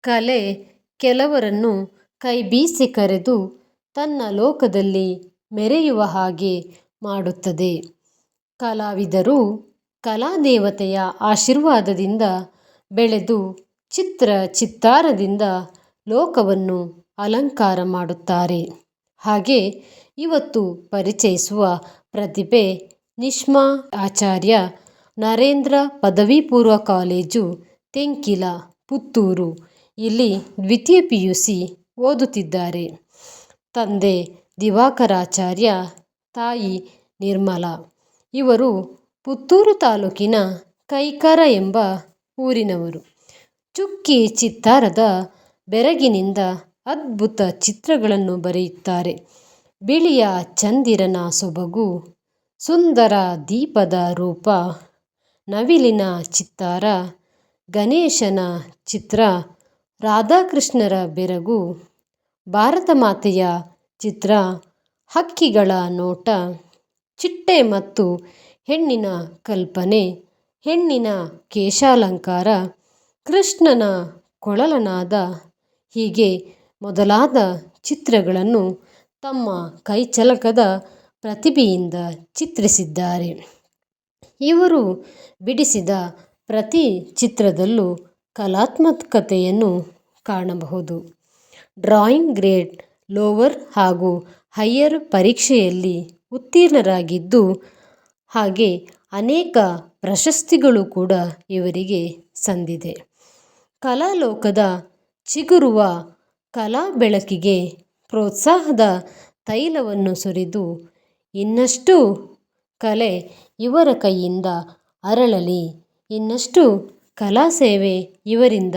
ಕಲೆ ಕೆಲವರನ್ನು ಕೈಬೀಸಿ ಕರೆದು ತನ್ನ ಲೋಕದಲ್ಲಿ ಮೆರೆಯುವ ಹಾಗೆ ಮಾಡುತ್ತದೆ. ಕಲಾವಿದರು ಕಲಾದೇವತೆಯ ಆಶೀರ್ವಾದದಿಂದ ಬೆಳೆದು ಚಿತ್ತಾರದಿಂದ ಲೋಕವನ್ನು ಅಲಂಕಾರ ಮಾಡುತ್ತಾರೆ. ಹಾಗೆ ಇವತ್ತು ಪರಿಚಯಿಸುವ ಪ್ರತಿಭೆ ನಿಶ್ಮಾ ಆಚಾರ್ಯ, ನರೇಂದ್ರ ಪದವಿ ಪೂರ್ವ ಕಾಲೇಜು, ತೆಂಕಿಲ, ಪುತ್ತೂರು. ಇಲ್ಲಿ ದ್ವಿತೀಯ PUC ಓದುತ್ತಿದ್ದಾರೆ. ತಂದೆ ದಿವಾಕರಾಚಾರ್ಯ, ತಾಯಿ ನಿರ್ಮಲಾ. ಇವರು ಪುತ್ತೂರು ತಾಲೂಕಿನ ಕೈಕರ ಎಂಬ ಊರಿನವರು. ಚುಕ್ಕಿ ಚಿತ್ತಾರದ ಬೆರಗಿನಿಂದ ಅದ್ಭುತ ಚಿತ್ರಗಳನ್ನು ಬರೆಯುತ್ತಾರೆ. ಬಿಳಿಯ ಚಂದಿರನ ಸೊಬಗು, ಸುಂದರ ದೀಪದ ರೂಪ, ನವಿಲಿನ ಚಿತ್ತಾರ, ಗಣೇಶನ ಚಿತ್ರ, ರಾಧಾಕೃಷ್ಣರ ಬೆರಗು, ಭಾರತ ಮಾತೆಯ ಚಿತ್ರ, ಹಕ್ಕಿಗಳ ನೋಟ, ಚಿಟ್ಟೆ ಮತ್ತು ಹೆಣ್ಣಿನ ಕಲ್ಪನೆ, ಹೆಣ್ಣಿನ ಕೇಶಾಲಂಕಾರ, ಕೃಷ್ಣನ ಕೊಳಲನಾದ ಹೀಗೆ ಮೊದಲಾದ ಚಿತ್ರಗಳನ್ನು ತಮ್ಮ ಕೈಚಳಕದ ಪ್ರತಿಭೆಯಿಂದ ಚಿತ್ರಿಸಿದ್ದಾರೆ. ಇವರು ಬಿಡಿಸಿದ ಪ್ರತಿ ಚಿತ್ರದಲ್ಲೂ ಕಲಾತ್ಮಕತೆಯನ್ನು ಕಾಣಬಹುದು. ಡ್ರಾಯಿಂಗ್ ಗ್ರೇಡ್ ಲೋವರ್ ಹಾಗೂ ಹೈಯರ್ ಪರೀಕ್ಷೆಯಲ್ಲಿ ಉತ್ತೀರ್ಣರಾಗಿದ್ದು, ಹಾಗೆ ಅನೇಕ ಪ್ರಶಸ್ತಿಗಳು ಕೂಡ ಇವರಿಗೆ ಸಂದಿದೆ. ಕಲಾಲೋಕದ ಚಿಗುರುವ ಕಲಾ ಬೆಳಕಿಗೆ ಪ್ರೋತ್ಸಾಹದ ತೈಲವನ್ನು ಸುರಿದು ಇನ್ನಷ್ಟು ಕಲೆ ಇವರ ಕೈಯಿಂದ ಅರಳಲಿ, ಇನ್ನಷ್ಟು ಕಲಾ ಸೇವೆ ಇವರಿಂದ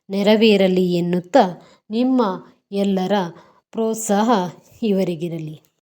ನೆರವೇರಲಿ ಎನ್ನುತ್ತಾ ನಿಮ್ಮ ಎಲ್ಲರ ಪ್ರೋತ್ಸಾಹ ಇವರಿಗಿರಲಿ.